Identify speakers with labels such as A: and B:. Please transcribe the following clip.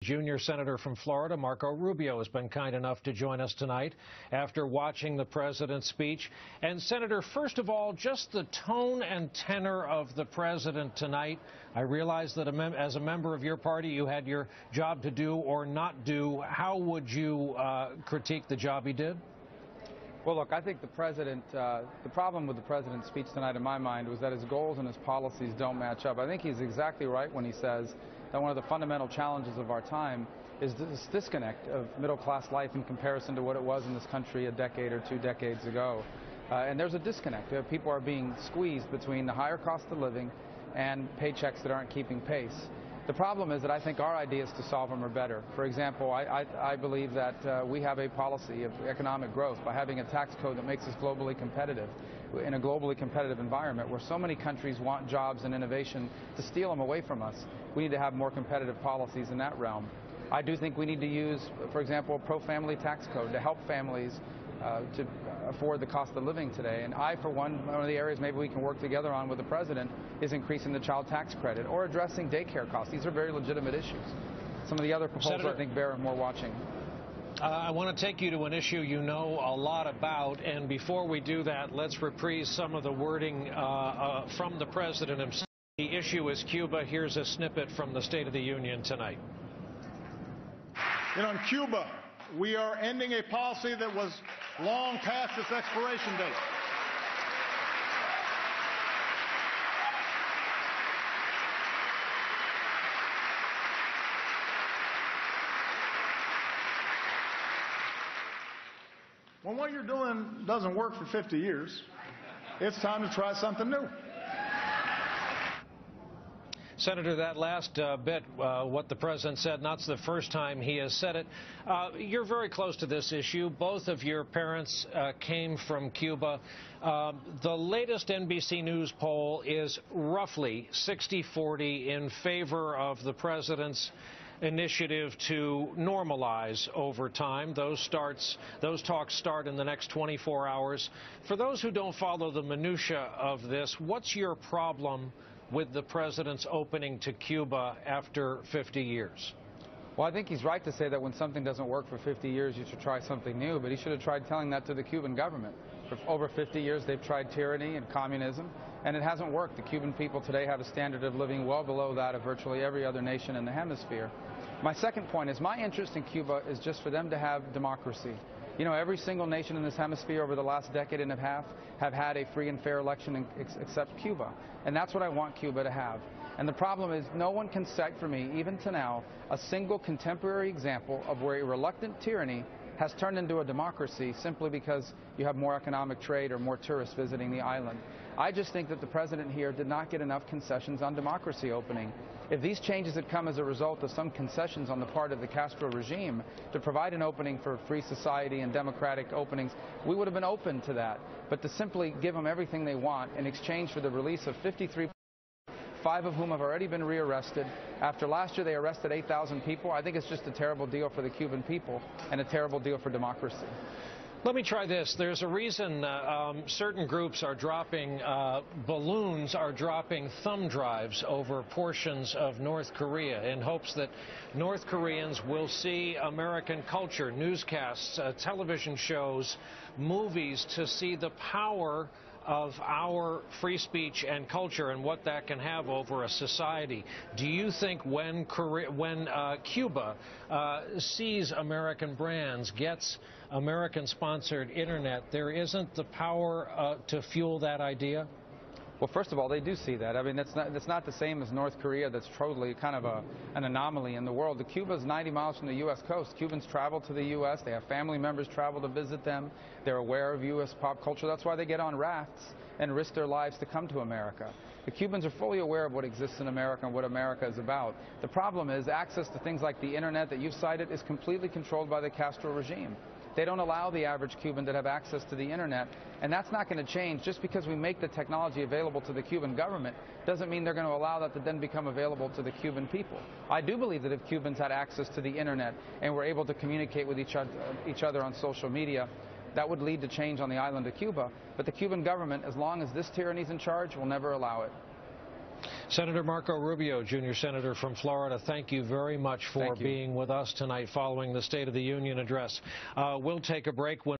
A: Junior Senator from Florida, Marco Rubio, has been kind enough to join us tonight after watching the president's speech. And Senator, first of all, just the tone and tenor of the president tonight. I realize that as a member of your party, you had your job to do or not do. How would you critique the job he did?
B: Well, look, I think the problem with the president's speech tonight, in my mind, was that his goals and his policies don't match up. I think he's exactly right when he says that one of the fundamental challenges of our time is this disconnect of middle-class life in comparison to what it was in this country a decade or 2 decades ago. And there's a disconnect. People are being squeezed between the higher cost of living and paychecks that aren't keeping pace. The problem is that I think our ideas to solve them are better. For example, I believe that we have a policy of economic growth by having a tax code that makes us globally competitive. In a globally competitive environment where so many countries want jobs and innovation to steal them away from us, we need to have more competitive policies in that realm. I do think we need to use, for example, a pro-family tax code to help families to afford the cost of living today. And for one of the areas maybe we can work together on with the president is increasing the child tax credit or addressing daycare costs. These are very legitimate issues. Some of the other proposals, Senator, I think bear more watching.
A: I want to take you to an issue you know a lot about, and before we do that, let's reprise some of the wording from the president himself. The issue is Cuba. Here's a snippet from the State of the Union tonight.
C: In Cuba, we are ending a policy that was long past its expiration date. When what you're doing doesn't work for 50 years, it's time to try something new.
A: Senator, that last bit, what the president said, not the first time he has said it. You're very close to this issue. Both of your parents came from Cuba. The latest NBC News poll is roughly 60-40 in favor of the president's initiative to normalize over time. Those talks start in the next 24 hours. For those who don't follow the minutia of this, what's your problem with the president's opening to Cuba after 50 years?
B: Well, I think he's right to say that when something doesn't work for 50 years, you should try something new, but he should have tried telling that to the Cuban government. For over 50 years, they've tried tyranny and communism, and it hasn't worked. The Cuban people today have a standard of living well below that of virtually every other nation in the hemisphere. My second point is my interest in Cuba is just for them to have democracy. You know, every single nation in this hemisphere over the last decade and a half have had a free and fair election except Cuba. And that's what I want Cuba to have. And the problem is no one can cite for me, even to now, a single contemporary example of where a reluctant tyranny has turned into a democracy simply because you have more economic trade or more tourists visiting the island. I just think that the president here did not get enough concessions on democracy opening. If these changes had come as a result of some concessions on the part of the Castro regime to provide an opening for free society and democratic openings, we would have been open to that. But to simply give them everything they want in exchange for the release of 53 people, 5 of whom have already been rearrested. After last year they arrested 8,000 people. I think it's just a terrible deal for the Cuban people and a terrible deal for democracy.
A: Let me try this. There's a reason certain groups are dropping balloons, are dropping thumb drives over portions of North Korea in hopes that North Koreans will see American culture, newscasts, television shows, movies to see the power of our free speech and culture and what that can have over a society. Do you think when Cuba sees American brands, gets American-sponsored internet, there isn't the power to fuel that idea?
B: Well, first of all, they do see that. I mean, that's not the same as North Korea. That's totally kind of an anomaly in the world. Cuba's 90 miles from the U.S. coast. Cubans travel to the U.S. They have family members travel to visit them. They're aware of U.S. pop culture. That's why they get on rafts and risk their lives to come to America. The Cubans are fully aware of what exists in America and what America is about. The problem is access to things like the internet that you've cited is completely controlled by the Castro regime. They don't allow the average Cuban to have access to the internet, and that's not going to change. Just because we make the technology available to the Cuban government doesn't mean they're going to allow that to then become available to the Cuban people. I do believe that if Cubans had access to the internet and were able to communicate with each other on social media, that would lead to change on the island of Cuba. But the Cuban government, as long as this tyranny is in charge, will never allow it.
A: Senator Marco Rubio, Jr. Senator from Florida, thank you very much for being with us tonight following the State of the Union address. We'll take a break.